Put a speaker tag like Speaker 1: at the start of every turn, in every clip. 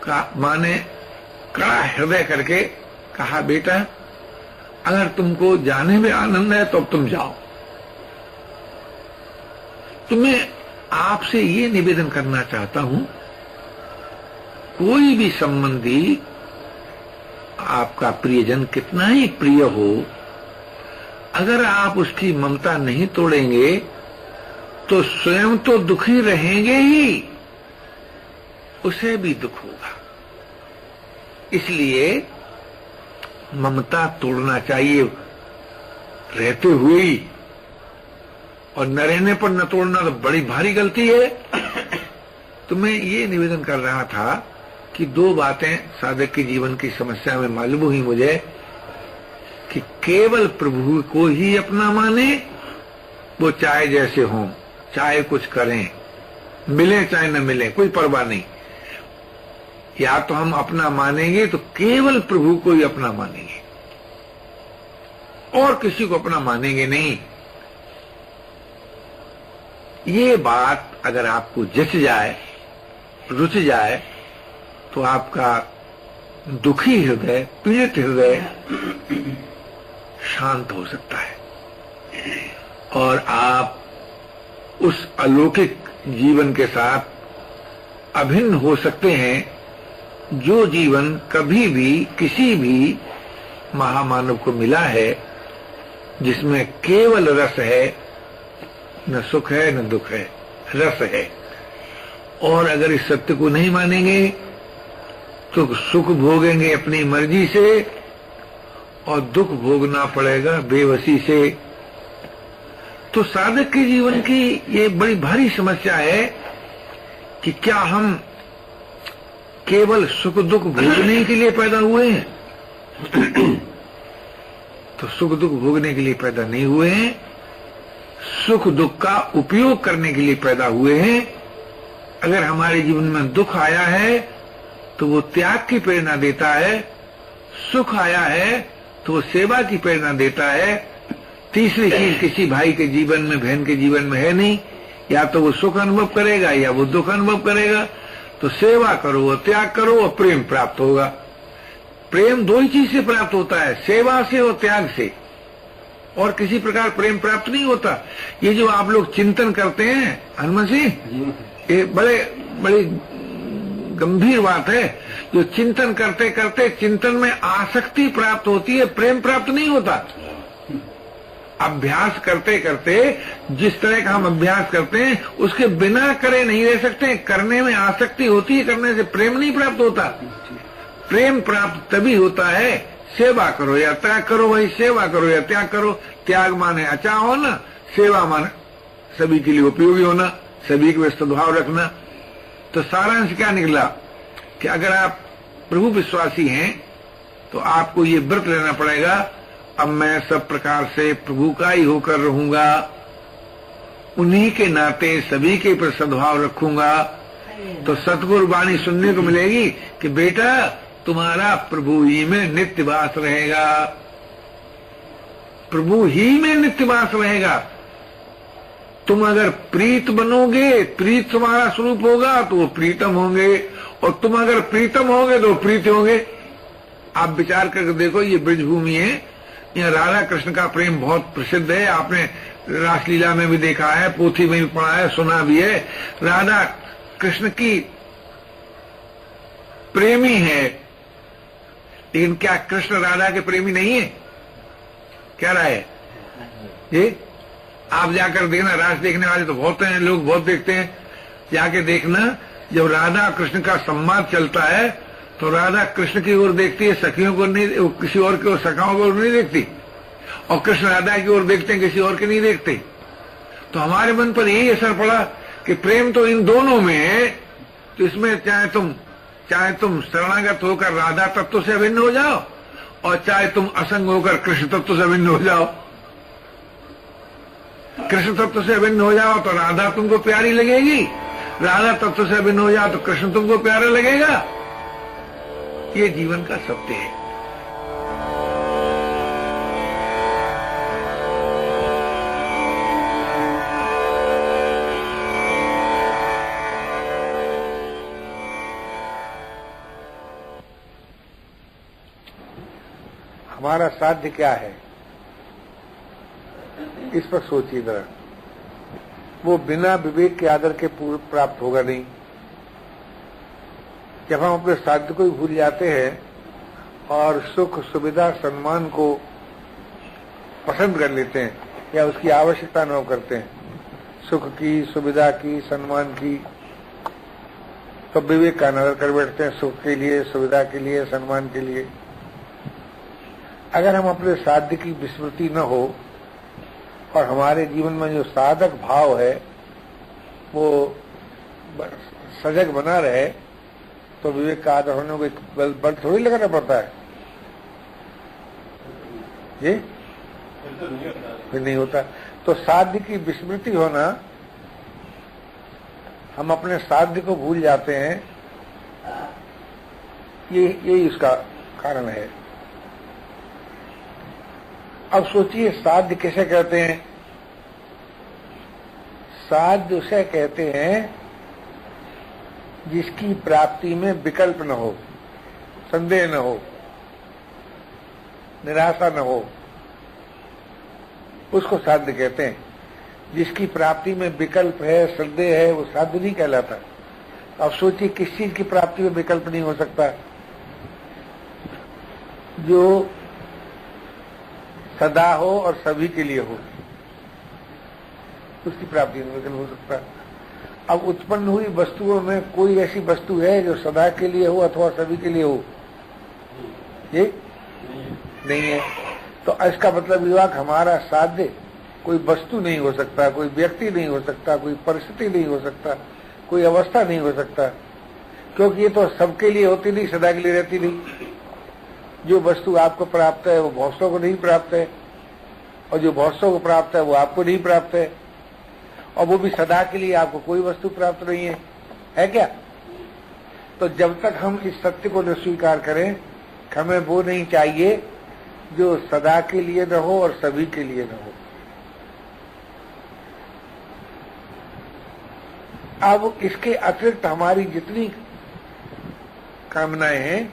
Speaker 1: का माँ ने कड़ा हृदय करके कहा, बेटा अगर तुमको जाने में आनंद है तो अब तुम जाओ। तो मैं आपसे ये निवेदन करना चाहता हूं, कोई भी संबंधी, आपका प्रियजन कितना ही प्रिय हो, अगर आप उसकी ममता नहीं तोड़ेंगे तो स्वयं तो दुखी रहेंगे ही, उसे भी दुख होगा। इसलिए ममता तोड़ना चाहिए रहते हुए ही, और न रहने पर न तोड़ना तो बड़ी भारी गलती है। तो मैं ये निवेदन कर रहा था कि दो बातें साधक के जीवन की समस्या में मालूम हुई मुझे, कि केवल प्रभु को ही अपना माने, वो चाहे जैसे हों, चाहे कुछ करें, मिले चाहे न मिले, कोई परवाह नहीं। या तो हम अपना मानेंगे तो केवल प्रभु को ही अपना मानेंगे और किसी को अपना मानेंगे नहीं। ये बात अगर आपको जच जाए, रुच जाए, तो आपका दुखी हृदय, पीड़ित हृदय शांत हो सकता है और आप उस अलौकिक जीवन के साथ अभिन्न हो सकते हैं, जो जीवन कभी भी किसी भी महामानव को मिला है, जिसमें केवल रस है, न सुख है न दुख है, रस है। और अगर इस सत्य को नहीं मानेंगे तो सुख भोगेंगे अपनी मर्जी से और दुख भोगना पड़ेगा बेबसी से। तो साधक के जीवन की ये बड़ी भारी समस्या है कि क्या हम केवल सुख दुख भोगने के लिए पैदा हुए हैं? तो सुख दुख भोगने के लिए पैदा नहीं हुए हैं, सुख दुख का उपयोग करने के लिए पैदा हुए हैं। अगर हमारे जीवन में दुख आया है तो वो त्याग की प्रेरणा देता है, सुख आया है तो वो सेवा की प्रेरणा देता है। तीसरी चीज किसी भाई के जीवन में, बहन के जीवन में है नहीं, या तो वो सुख अनुभव करेगा या वो दुख अनुभव करेगा। तो सेवा करो और त्याग करो और प्रेम प्राप्त होगा। प्रेम दो ही चीज से प्राप्त होता है, सेवा से और त्याग से, और किसी प्रकार प्रेम प्राप्त नहीं होता। ये जो आप लोग चिंतन करते हैं हनुमान सिंह, ये बड़ी गंभीर बात है। जो चिंतन करते करते चिंतन में आसक्ति प्राप्त होती है, प्रेम प्राप्त नहीं होता। अभ्यास करते करते जिस तरह का हम अभ्यास करते हैं उसके बिना करे नहीं रह सकते। करने में आसक्ति होती है, करने से प्रेम नहीं प्राप्त होता। प्रेम प्राप्त तभी होता है, सेवा करो या त्याग करो। भाई सेवा करो या त्याग करो। त्याग माने अचाह होना, सेवा माने सभी के लिए उपयोगी होना, सभी के सद्भाव रखना। तो सारांश क्या निकला कि अगर आप प्रभु विश्वासी हैं तो आपको ये व्रत लेना पड़ेगा, अब मैं सब प्रकार से प्रभु का ही होकर रहूंगा, उन्हीं के नाते सभी के पर सद्भाव रखूंगा। तो सतगुरु वाणी सुनने को मिलेगी कि बेटा तुम्हारा प्रभु ही में नित्य वास रहेगा, प्रभु ही में नित्य वास रहेगा। तुम अगर प्रीत बनोगे, प्रीत तुम्हारा स्वरूप होगा तो वो प्रीतम होंगे, और तुम अगर प्रीतम होगे तो प्रीत होंगे। आप विचार करके देखो, ये ब्रजभूमि है, यहाँ राधा कृष्ण का प्रेम बहुत प्रसिद्ध है। आपने रासलीला में भी देखा है, पोथी में भी पढ़ा है, सुना भी है। राधा कृष्ण की प्रेमी है, लेकिन क्या कृष्ण राधा के प्रेमी नहीं है? क्या राय है ये? आप जाकर देखना, रास देखने वाले तो बहुत हैं, लोग बहुत देखते हैं, जाके देखना। जब राधा कृष्ण का संवाद चलता है तो राधा कृष्ण की ओर देखती है, सखियों को नहीं, किसी और की ओर, सखाओं को नहीं देखती, और कृष्ण राधा की ओर देखते हैं, किसी और के नहीं देखते। तो हमारे मन पर यही असर पड़ा कि प्रेम तो इन दोनों में है। तो इसमें चाहे तुम शरणागत होकर राधा तत्व से अभिन्न हो जाओ, और चाहे तुम असंग होकर कृष्ण तत्व से अभिन्न हो जाओ। कृष्ण तत्व से अभिन्न हो जाओ तो राधा तुमको प्यारी लगेगी, राधा तत्व से अभिन्न हो जाओ तो कृष्ण तुमको प्यारा लगेगा। ये जीवन का सत्य है। हमारा साध्य क्या है, इस पर सोचिए जरा। वो बिना विवेक के आदर के पूर्व प्राप्त होगा नहीं। जब हम अपने साध्य को ही भूल जाते हैं और सुख सुविधा सम्मान को पसंद कर लेते हैं या उसकी आवश्यकता न करते हैं, सुख की, सुविधा की, सम्मान की, तो विवेक का अनादर कर बैठते हैं सुख के लिए, सुविधा के लिए, सम्मान के लिए। अगर हम अपने साध्य की विस्मृति न हो और हमारे जीवन में जो साधक भाव है वो सजग बना रहे, तो विवेक का आदर होने को बल थोड़ी लगाना पड़ता है जी, फिर नहीं होता। तो साध्य की विस्मृति होना, हम अपने साध्य को भूल जाते हैं, यही उसका कारण है। अब सोचिए साध्य किसे कहते हैं? साध्य उसे कहते हैं जिसकी प्राप्ति में विकल्प न हो, संदेह न हो, निराशा न हो, उसको साध्य कहते हैं। जिसकी प्राप्ति में विकल्प है, संदेह है, वो साध्य नहीं कहलाता। अब सोचिए किस चीज की प्राप्ति में विकल्प नहीं हो सकता? जो सदा हो और सभी के लिए हो, उसकी प्राप्ति में विकल्प हो सकता। अब उत्पन्न हुई वस्तुओं में कोई ऐसी वस्तु है जो सदा के लिए हो अथवा सभी के लिए हो? ये नहीं है। तो इसका मतलब युवा हमारा साध्य कोई वस्तु नहीं हो सकता, कोई व्यक्ति नहीं हो सकता, कोई परिस्थिति नहीं हो सकता, कोई अवस्था नहीं हो सकता, क्योंकि ये तो सबके लिए होती नहीं, सदा के लिए रहती नहीं। जो वस्तु आपको प्राप्त है वो बहुत सौ को नहीं प्राप्त है, और जो बहुत सौ को प्राप्त है वो आपको नहीं प्राप्त है, और वो भी सदा के लिए आपको कोई वस्तु प्राप्त नहीं है क्या? तो जब तक हम इस सत्य को न स्वीकार करें, हमें वो नहीं चाहिए जो सदा के लिए न हो और सभी के लिए न हो। अब इसके अतिरिक्त हमारी जितनी कामनाएं हैं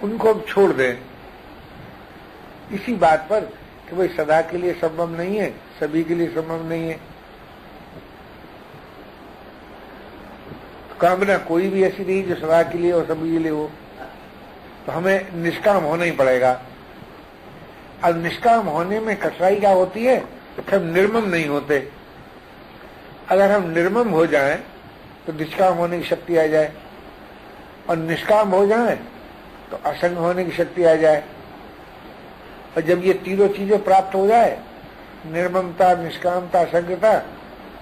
Speaker 1: उनको हम छोड़ दें, इसी बात पर कि भाई सदा के लिए संभव नहीं है, सभी के लिए संभव नहीं है। कामना कोई भी ऐसी नहीं जो सदा के लिए और सभी के लिए हो, तो हमें निष्काम होना ही पड़ेगा। अब निष्काम होने में कठिनाई क्या होती है? हम निर्मम नहीं होते। अगर हम निर्मम हो जाएं तो निष्काम होने की शक्ति आ जाए, और निष्काम हो जाएं तो असंग होने की शक्ति आ जाए। और जब ये तीनों चीजें प्राप्त हो जाए, निर्ममता, निष्कामता, असंगता,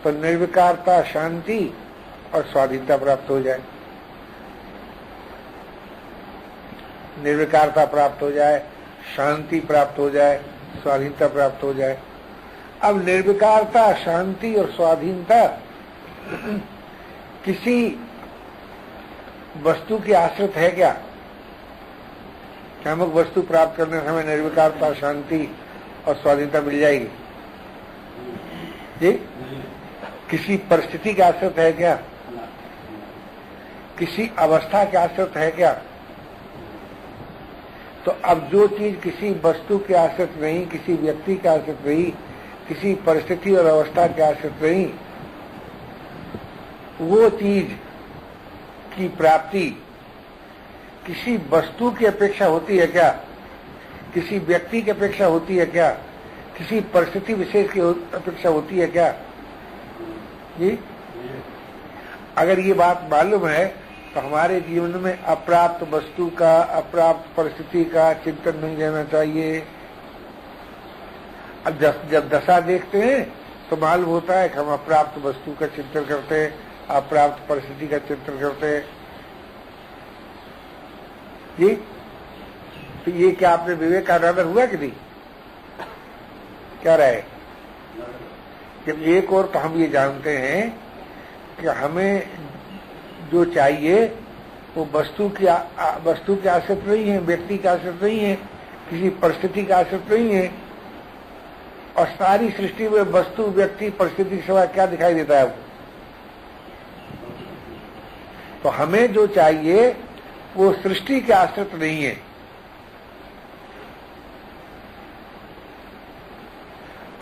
Speaker 1: तो निर्विकारता, शांति और स्वाधीनता प्राप्त हो जाए। निर्विकारता प्राप्त हो जाए, शांति प्राप्त हो जाए, स्वाधीनता प्राप्त हो जाए। अब निर्विकारता, शांति और स्वाधीनता किसी वस्तु की आश्रित है क्या? क्या अमुक वस्तु प्राप्त करने से हमें निर्विकारता, शांति और स्वाधीनता मिल जाएगी? जी? किसी परिस्थिति के आश्रित है क्या? किसी अवस्था के आश्रित है क्या? तो अब जो चीज किसी वस्तु के आश्रित नहीं, किसी व्यक्ति के आश्रित नहीं, किसी परिस्थिति और अवस्था के आश्रित नहीं, वो चीज की प्राप्ति किसी वस्तु की अपेक्षा होती है क्या? किसी व्यक्ति की अपेक्षा होती है क्या? किसी परिस्थिति विशेष की अपेक्षा होती है क्या? जी? अगर ये बात मालूम है तो हमारे जीवन में अप्राप्त वस्तु का, अप्राप्त परिस्थिति का चिंतन नहीं रहना चाहिए। अब जब दशा देखते हैं तो मालूम होता है कि हम अप्राप्त वस्तु का चिंतन करते हैं, अप्राप्त परिस्थिति का चिंतन करते हैं। जी? तो ये क्या आपने विवेक का अनादर हुआ कि नहीं? क्या रहे? जब एक और तो हम ये जानते हैं कि हमें जो चाहिए वो वस्तु की आश्रित नहीं है, व्यक्ति का आश्रित नहीं है, किसी परिस्थिति का आश्रित नहीं है। और सारी सृष्टि में वस्तु, व्यक्ति, परिस्थिति के सिवा क्या दिखाई देता है? तो हमें जो चाहिए वो सृष्टि के आश्रित नहीं है,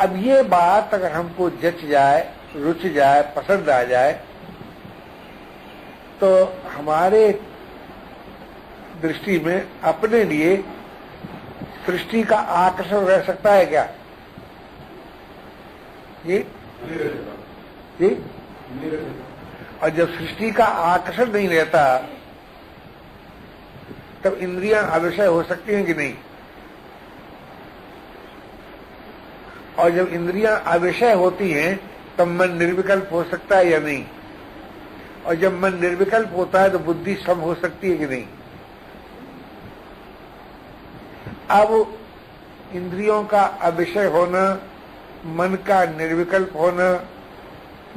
Speaker 1: अब ये बात अगर हमको जच जाए, रुच जाए, पसंद आ जाए, तो हमारे दृष्टि में अपने लिए सृष्टि का आकर्षण रह सकता है क्या? जी जी। और जब सृष्टि का आकर्षण नहीं रहता तब इंद्रियां अविषय हो सकती हैं कि नहीं? और जब इंद्रियां अविषय होती हैं तब मन निर्विकल्प हो सकता है या नहीं? और जब मन निर्विकल्प होता है तो बुद्धि सम हो सकती है कि नहीं? अब इंद्रियों का अविषय होना, मन का निर्विकल्प होना,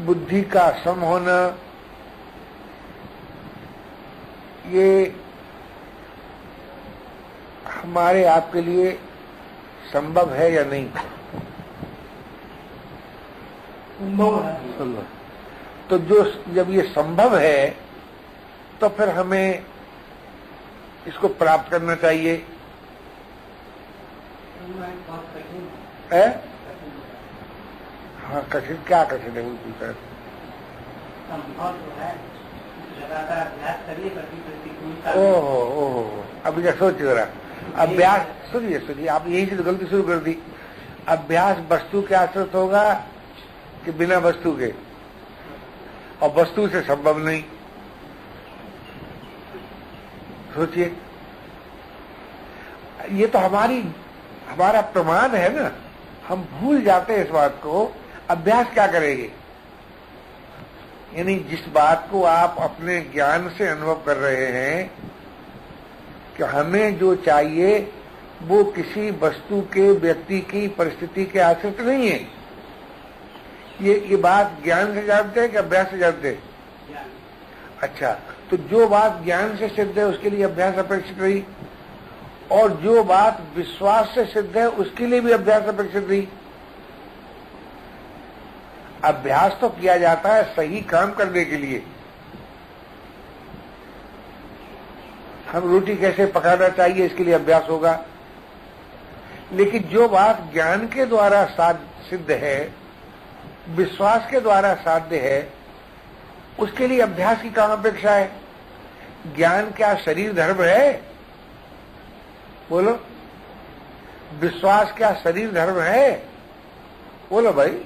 Speaker 1: बुद्धि का सम होना, ये हमारे आपके लिए संभव है या नहीं?
Speaker 2: संभव है।
Speaker 1: तो जब ये संभव है तो फिर हमें इसको प्राप्त करना चाहिए। है? हाँ, कठिन क्या कठिन है? वो पूछा
Speaker 2: संभव तो है, लगातार अभ्यास करिए, प्रतिकूलता।
Speaker 1: ओहो ओहो, अभी क्या सोच रहा? अभ्यास सुनिए, आप यही से तो गलती शुरू कर दी। अभ्यास वस्तु के आश्रित होगा कि बिना वस्तु के? और वस्तु से संभव नहीं। सोचिए, ये तो हमारा प्रमाण है ना। हम भूल जाते हैं इस बात को। अभ्यास क्या करेंगे? यानी जिस बात को आप अपने ज्ञान से अनुभव कर रहे हैं कि हमें जो चाहिए वो किसी वस्तु के, व्यक्ति की, परिस्थिति के आश्रित नहीं है, ये बात ज्ञान से जानते हैं कि अभ्यास से जानते हैं? अच्छा, तो जो बात ज्ञान से सिद्ध है उसके लिए अभ्यास अपेक्षित रही, और जो बात विश्वास से सिद्ध है उसके लिए भी अभ्यास अपेक्षित रही। अभ्यास तो किया जाता है सही काम करने के लिए। हम रोटी कैसे पकाना चाहिए इसके लिए अभ्यास होगा। लेकिन जो बात ज्ञान के द्वारा सिद्ध है, विश्वास के द्वारा साध्य है, उसके लिए अभ्यास की कहां अपेक्षा है? ज्ञान क्या शरीर धर्म है? बोलो। विश्वास क्या शरीर धर्म है? बोलो भाई।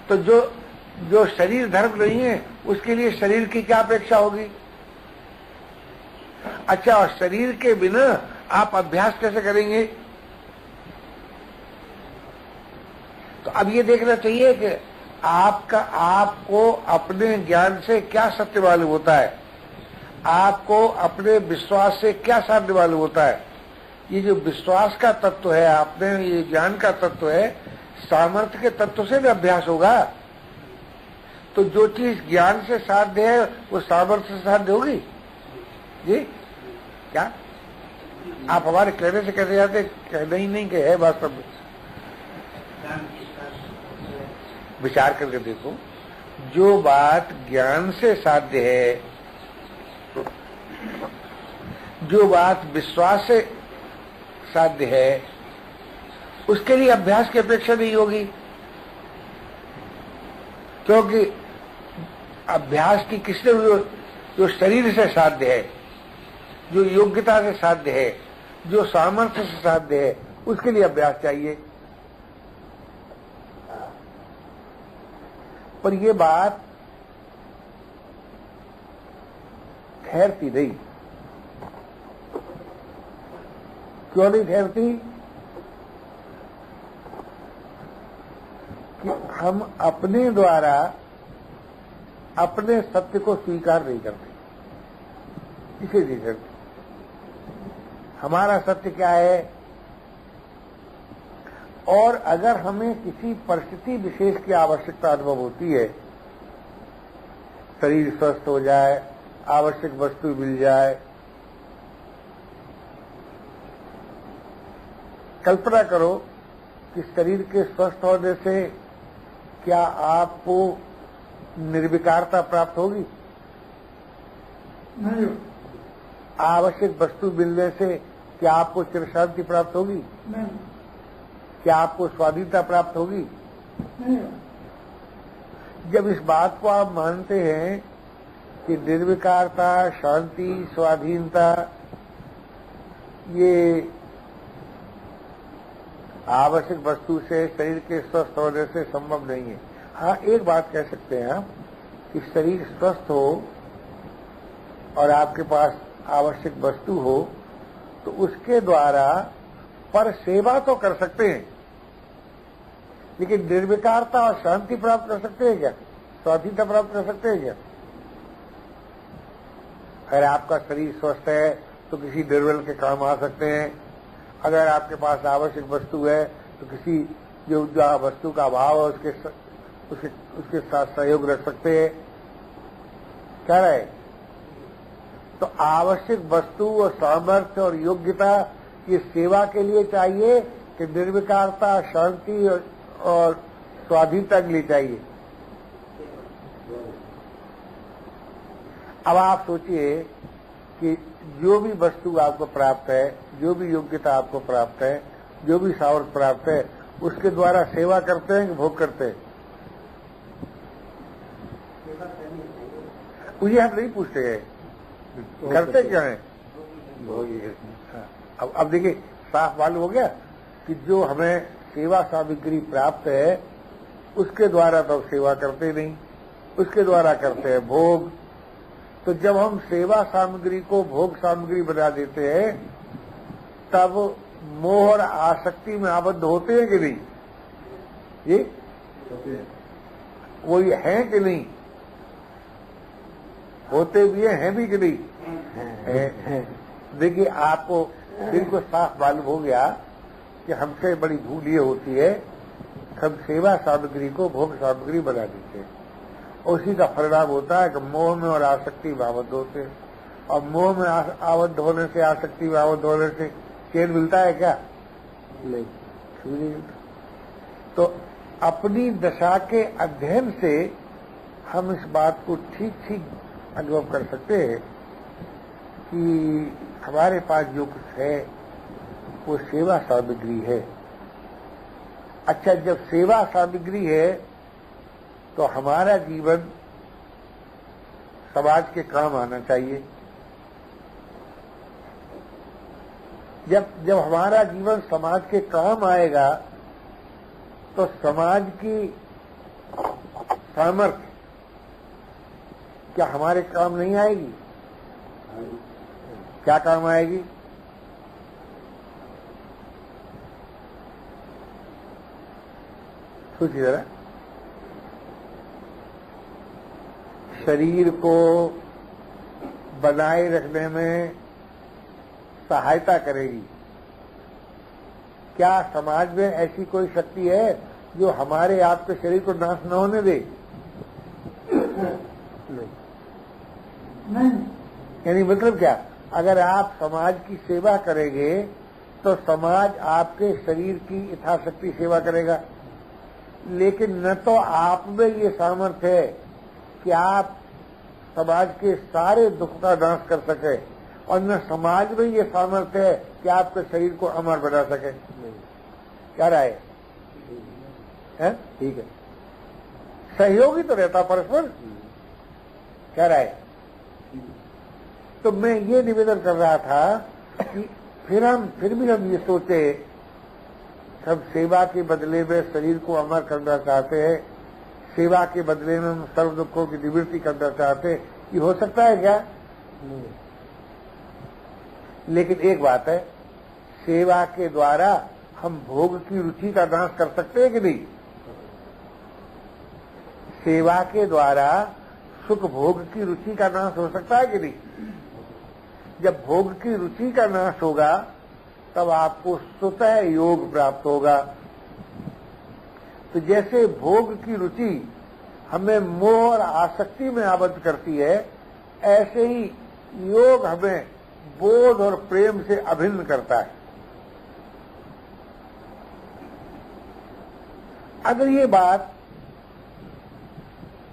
Speaker 1: तो जो शरीर धर्म नहीं है उसके लिए शरीर की क्या अपेक्षा होगी? अच्छा, और शरीर के बिना आप अभ्यास कैसे करेंगे? तो अब ये देखना चाहिए कि आपको अपने ज्ञान से क्या सत्य मालूम होता है, आपको अपने विश्वास से क्या साध्य मालूम होता है। ये जो विश्वास का तत्व है, आपने ये ज्ञान का तत्व है, सामर्थ्य के तत्व से भी अभ्यास होगा। तो जो चीज ज्ञान से साध्य है वो सामर्थ्य से साध्य होगी जी? क्या आप हमारे कहने से कैसे जाते? कहना ही नहीं कि है वास्तव में। विचार करके देखो, जो बात ज्ञान से साध्य है, जो बात विश्वास से साध्य है, उसके लिए अभ्यास की अपेक्षा नहीं होगी, क्योंकि अभ्यास की किसने? जो शरीर से साध्य है, जो योग्यता से साध्य है, जो सामर्थ्य से साध्य है, उसके लिए अभ्यास चाहिए। पर ये बात ठहरती नहीं। क्यों नहीं ठहरती? कि हम अपने द्वारा अपने सत्य को स्वीकार नहीं करते। इसे नहीं करते। हमारा सत्य क्या है? और अगर हमें किसी परिस्थिति विशेष की आवश्यकता अनुभव होती है, शरीर स्वस्थ हो जाए, आवश्यक वस्तु मिल जाए, कल्पना करो कि शरीर के स्वस्थ होने से क्या आपको निर्विकारता प्राप्त होगी?
Speaker 2: नहीं।
Speaker 1: आवश्यक वस्तु मिलने से क्या आपको चिर शांति प्राप्त होगी?
Speaker 2: नहीं।
Speaker 3: क्या आपको स्वाधीनता प्राप्त होगी? जब इस बात को आप मानते हैं कि निर्विकारता, शांति, स्वाधीनता ये आवश्यक वस्तु से शरीर के स्वस्थ होने से संभव नहीं है। हाँ, एक बात कह सकते हैं आप कि शरीर स्वस्थ हो और आपके पास आवश्यक वस्तु हो तो उसके द्वारा पर सेवा तो कर सकते हैं, लेकिन निर्विकारता और शांति प्राप्त कर सकते हैं क्या? स्वाधीनता प्राप्त कर सकते हैं क्या? अगर आपका शरीर स्वस्थ है तो किसी निर्बल के काम आ सकते हैं। अगर आपके पास आवश्यक वस्तु है तो किसी जो वस्तु का अभाव है उसके साथ सहयोग रख सकते हैं। क्या रहे? तो आवश्यक वस्तु और सामर्थ्य और योग्यता ये सेवा के लिए चाहिए कि निर्विकारता, शांति और स्वाधीनता के लिए चाहिए? अब आप सोचिए कि जो भी वस्तु आपको प्राप्त है, जो भी योग्यता आपको प्राप्त है, जो भी सामर्थ्य प्राप्त है, उसके द्वारा सेवा करते हैं कि भोग करते हैं? मुझे हम नहीं पूछते हैं करते क्या है। अब देखिए, साफ मालूम हो गया कि जो हमें सेवा सामग्री प्राप्त है उसके द्वारा तो सेवा करते नहीं, उसके द्वारा करते हैं भोग। तो जब हम सेवा सामग्री को भोग सामग्री बना देते हैं तब मोह और आसक्ति में आबद्ध होते हैं कि नहीं? ये वो ये हैं कि नहीं? होते भी हैं भी कि नहीं? देखिए, आपको बिल्कुल साफ मालूम हो गया कि हमसे बड़ी भूल ये होती है कि हम सेवा सामग्री को भोग सामग्री बना देते हैं। उसी का परिणाम होता है कि मोह में और आसक्ति में आबद्ध होते हैं। और मोह में आबद्ध होने से, आसक्ति में आबद्ध होने से चैन मिलता है क्या? नहीं। तो अपनी दशा के अध्ययन से हम इस बात को ठीक ठीक अनुभव कर सकते हैं कि हमारे पास जो कुछ है वो सेवा सामग्री है। अच्छा, जब सेवा सामग्री है तो हमारा जीवन समाज के काम आना चाहिए। जब हमारा जीवन समाज के काम आएगा तो समाज की सामर्थ्य क्या हमारे काम नहीं आएगी? क्या काम आएगी? सोचिए जरा। शरीर को बनाए रखने में सहायता करेगी। क्या समाज में ऐसी कोई शक्ति है जो हमारे आपके शरीर को नाश न होने दे? नहीं। यानी मतलब क्या? अगर आप समाज की सेवा करेंगे तो समाज आपके शरीर की यथाशक्ति सेवा करेगा, लेकिन न तो आप में ये सामर्थ्य है कि आप समाज के सारे दुख का नाश कर सके, और न समाज में ये सामर्थ्य है कि आपके शरीर को अमर बना सके। क्या राय है? ठीक है, सहयोगी तो रहता परस्पर। क्या राय? तो मैं ये निवेदन कर रहा था कि फिर भी हम ये सोचे, हम सेवा के बदले में शरीर को अमर करना चाहते हैं, सेवा के बदले में हम सर्व दुखों की निवृत्ति करना चाहते हैं। ये हो सकता है क्या? नहीं। लेकिन एक बात है, सेवा के द्वारा हम भोग की रुचि का नाश कर सकते हैं कि नहीं? सेवा के द्वारा सुख भोग की रुचि का नाश हो सकता है कि नहीं? जब भोग की रुचि का नाश होगा तब आपको स्वतः योग प्राप्त होगा। तो जैसे भोग की रुचि हमें मोह और आसक्ति में आबद्ध करती है, ऐसे ही योग हमें बोध और प्रेम से अभिन्न करता है। अगर ये बात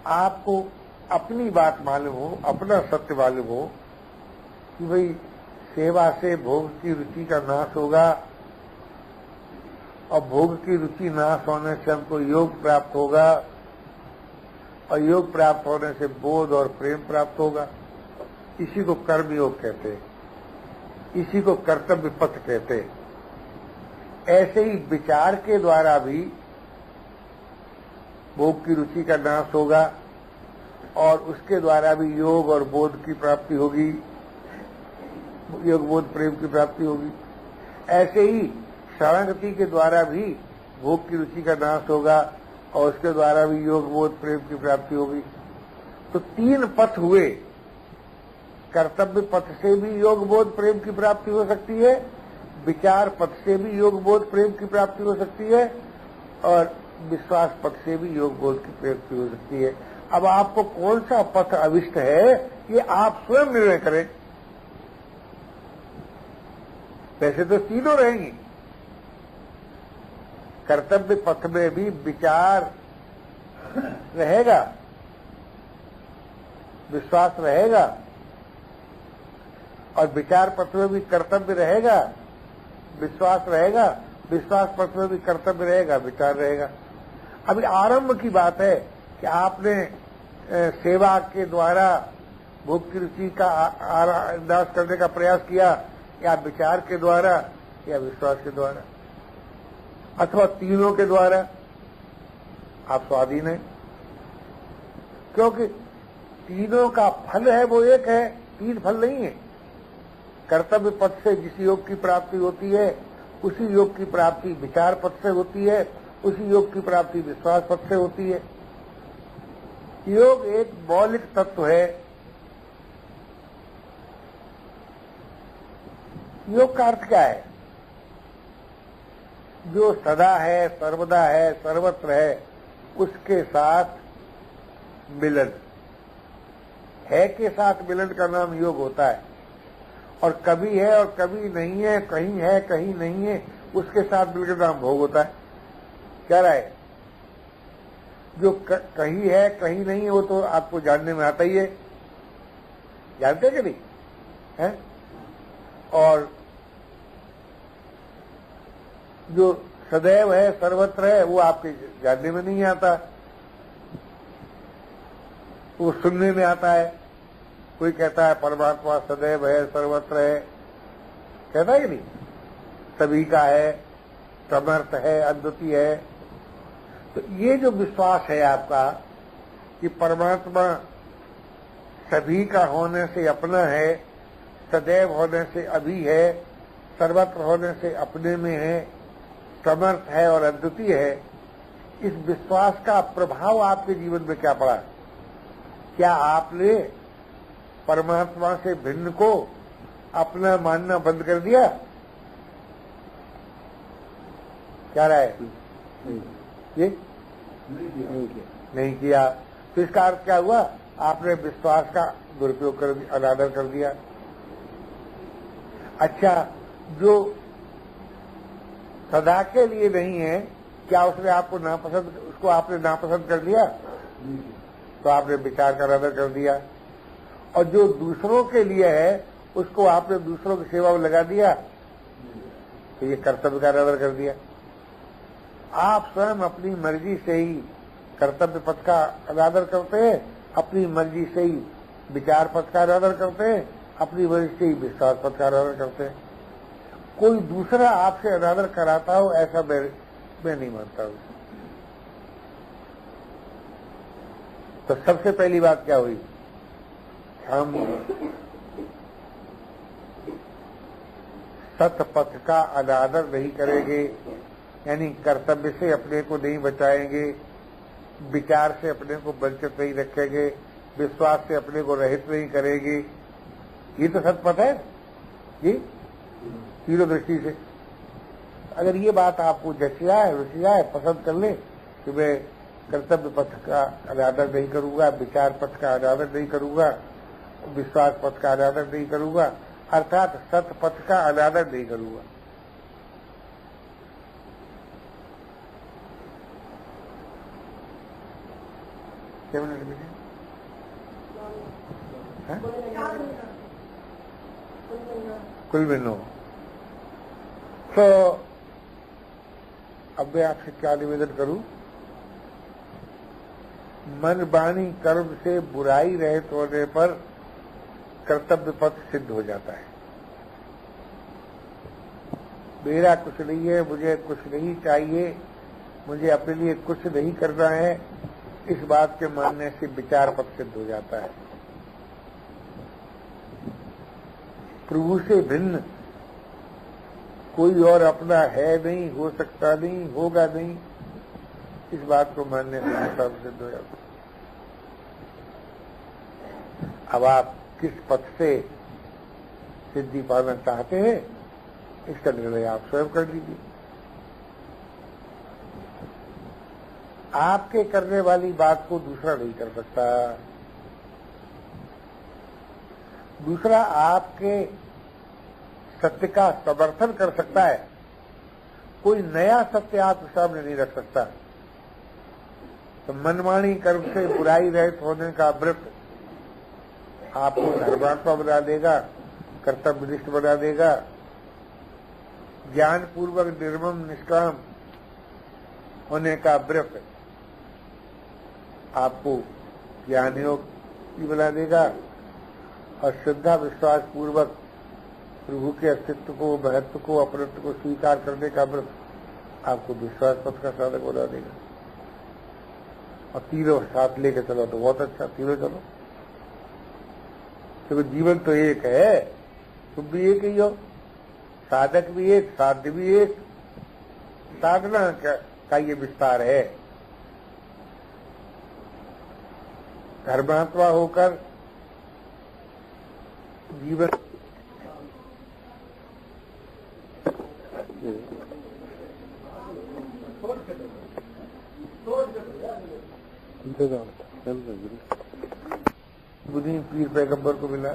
Speaker 3: आपको अपनी बात मालूम हो, अपना सत्य मालूम हो कि भाई सेवा से भोग की रुचि का नाश होगा और भोग की रुचि नाश होने से हमको योग प्राप्त होगा, और योग प्राप्त होने से बोध और प्रेम प्राप्त होगा। इसी को कर्म योग कहते हैं, इसी को कर्तव्य पथ कहते हैं। ऐसे ही विचार के द्वारा भी भोग की रुचि का नाश होगा और उसके द्वारा भी योग और बोध की प्राप्ति होगी, योग बोध प्रेम की प्राप्ति होगी। ऐसे ही शरणागति के द्वारा भी भोग की रुचि का नाश होगा और उसके द्वारा भी योग बोध प्रेम की प्राप्ति होगी। तो 3 पथ हुए। कर्तव्य पथ से भी योग बोध प्रेम की प्राप्ति हो सकती है, विचार पथ से भी योग बोध प्रेम की प्राप्ति हो सकती है, और विश्वास पथ से भी योग बोध की प्राप्ति हो सकती है। अब आपको कौन सा पथ अविष्ट है ये आप स्वयं निर्णय करें। वैसे तो तीनों रहेंगी। कर्तव्य पथ में भी विचार रहेगा, विश्वास रहेगा, और विचार पथ में भी कर्तव्य रहेगा, विश्वास रहेगा, विश्वास पथ में भी कर्तव्य रहेगा, विचार रहेगा। अभी आरंभ की बात है कि आपने सेवा के द्वारा भोग की रुचि का नाश करने का प्रयास किया, या विचार के द्वारा, या विश्वास के द्वारा, अथवा तीनों के द्वारा। आप स्वाधीन हैं, क्योंकि तीनों का फल है वो एक है, 3 फल नहीं है। कर्तव्य पथ से जिस योग की प्राप्ति होती है उसी योग की प्राप्ति विचार पथ से होती है, उसी योग की प्राप्ति विश्वास पथ से होती है। योग एक मौलिक तत्व है। योग का अर्थ क्या है? जो सदा है, सर्वदा है, सर्वत्र है, उसके साथ मिलन। है के साथ मिलन का नाम योग होता है। और कभी है और कभी नहीं है, कहीं है कहीं नहीं है, उसके साथ मिलकर नाम भोग होता है। क्या राय? जो कहीं है कहीं नहीं है वो तो आपको जानने में आता ही है, जानते कि नहीं है? और जो सदैव है, सर्वत्र है, वो आपके जानने में नहीं आता, वो सुनने में आता है। कोई कहता है परमात्मा सदैव है, सर्वत्र है, कहता है कि नहीं? सभी का है, समर्थ है, अद्वितीय है। तो ये जो विश्वास है आपका कि परमात्मा सभी का होने से अपना है, सदैव होने से अभी है, सर्वत्र होने से अपने में है, समर्थ है और अद्वितीय है, इस विश्वास का प्रभाव आपके जीवन में क्या पड़ा? क्या आपने परमात्मा से भिन्न को अपना मानना बंद कर दिया? क्या राय? ये नहीं किया। तो इसका अर्थ क्या हुआ? आपने विश्वास का दुरुपयोग कर दिया, अनादर कर दिया। अच्छा, जो सदा के लिए नहीं है, क्या उसने आपको नापसंद, उसको आपने नापसंद कर दिया? तो आपने विचार का अनादर कर दिया। और जो दूसरों के लिए है उसको आपने दूसरों की सेवा में लगा दिया, तो ये कर्तव्य का अनादर कर दिया। आप स्वयं अपनी मर्जी से ही कर्तव्य पथ का अनादर करते हैं, अपनी मर्जी से ही विचार पथ का अनादर करते हैं, अपनी मर्जी से ही विश्वास पथ का अनादर करते हैं। कोई दूसरा आपसे अनादर कराता हो ऐसा मैं नहीं मानता हूं। तो सबसे पहली बात क्या हुई? हम सतपथ का अनादर नहीं करेंगे, यानी कर्तव्य से अपने को नहीं बचाएंगे, विचार से अपने को वंचित नहीं रखेंगे, विश्वास से अपने को रहित नहीं करेंगे। ये तो सतपथ है जी, तीनों दृष्टि से। अगर ये बात आपको जचिया है, रुचिया है, पसंद कर ले कि मैं कर्तव्य पथ का अनादर नहीं करूंगा, विचार पथ का अनादर नहीं करूंगा, विश्वास पथ का अनादर नहीं करूंगा, अर्थात सत पथ का अनादर नहीं करूंगा। क्या बोले बेटे? कुल मिलो तो अब मैं आपसे क्या निवेदन करूं? मन वाणी कर्म से बुराई रहित होने पर कर्तव्य पथ सिद्ध हो जाता है। मेरा कुछ नहीं है, मुझे कुछ नहीं चाहिए, मुझे अपने लिए कुछ नहीं करना है, इस बात के मानने से विचार पथ सिद्ध हो जाता है। प्रभु से भिन्न कोई और अपना है नहीं, हो सकता नहीं, होगा नहीं, इस बात को मानने से विचार सिद्ध हो जाता है। अब आप किस पथ से सिद्धि पाना चाहते हैं, इसका निर्णय आप स्वयं कर लीजिए। आपके करने वाली बात को दूसरा नहीं कर सकता। दूसरा आपके सत्य का समर्थन कर सकता है, कोई नया सत्य आप सामने नहीं रख सकता। तो मनमानी कर्म से बुराई रहित होने का व्रत आपको धर्मात्मा बना देगा, कर्तव्यनिष्ठ बना देगा। ज्ञान पूर्वक निर्मम निष्काम होने का व्रत आपको ज्ञान योग भी बना देगा, और श्रद्धा विश्वास पूर्वक प्रभु के अस्तित्व को, महत्व को, अपनत्व को स्वीकार करने का व्रत आपको विश्वास पथ का साधक बना देगा। और तीनों साथ लेके चलो तो बहुत अच्छा, तीनों चलो। तो जीवन तो एक है, तुम भी एक ही हो, साधक भी एक, साध्य भी एक, साधना का ये विस्तार है। धर्मात्मा होकर जीवन बुद्धि पीर पैगंबर को मिला,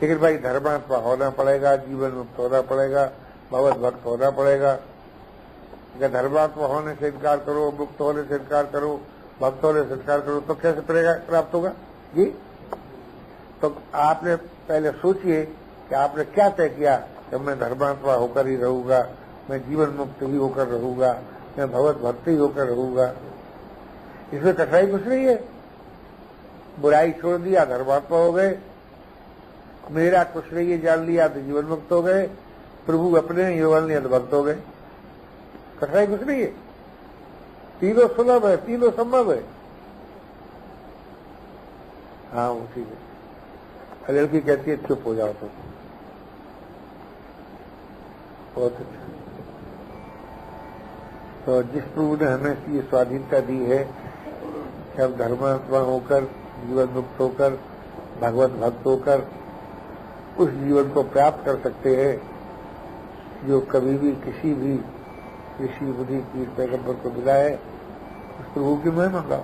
Speaker 3: लेकिन भाई धर्मात्मा होना पड़ेगा, जीवन मुक्त होना पड़ेगा, भगवत भक्त होना पड़ेगा। अगर धर्मात्मा होने से इनकार करो, मुक्त होने से इनकार करो, भक्त होने से इनकार करो, तो कैसे प्राप्त होगा जी? तो आपने पहले सोचिए कि आपने क्या तय किया कि मैं धर्मात्मा होकर ही रहूंगा, मैं जीवन मुक्त ही होकर रहूंगा, मैं भगवत भक्त ही होकर रहूंगा। इसमें कठिनाई कुछ नहीं है। बुराई छोड़ दिया, धर्मात्मा हो गए, मेरा कुछ नहीं है जान लिया तो जीवन मुक्त हो गए, प्रभु अपने ही मान लिया तो भक्त हो गए। कठिनाई कुछ नहीं है, तीनों सुलभ है, तीनों संभव है। हाँ वो ठीक है। लड़की कहती है चुप हो जाओ, तो बहुत अच्छा। तो जिस प्रभु ने हमें ये स्वाधीनता दी है कि हम धर्मात्मा होकर, जीवन मुक्त होकर, भगवत भक्त होकर उस जीवन को प्राप्त कर सकते हैं जो कभी भी किसी भी ऋषि बुद्धि पीर पैगंबर को मिला है, उस प्रभु की महिमा गाओ।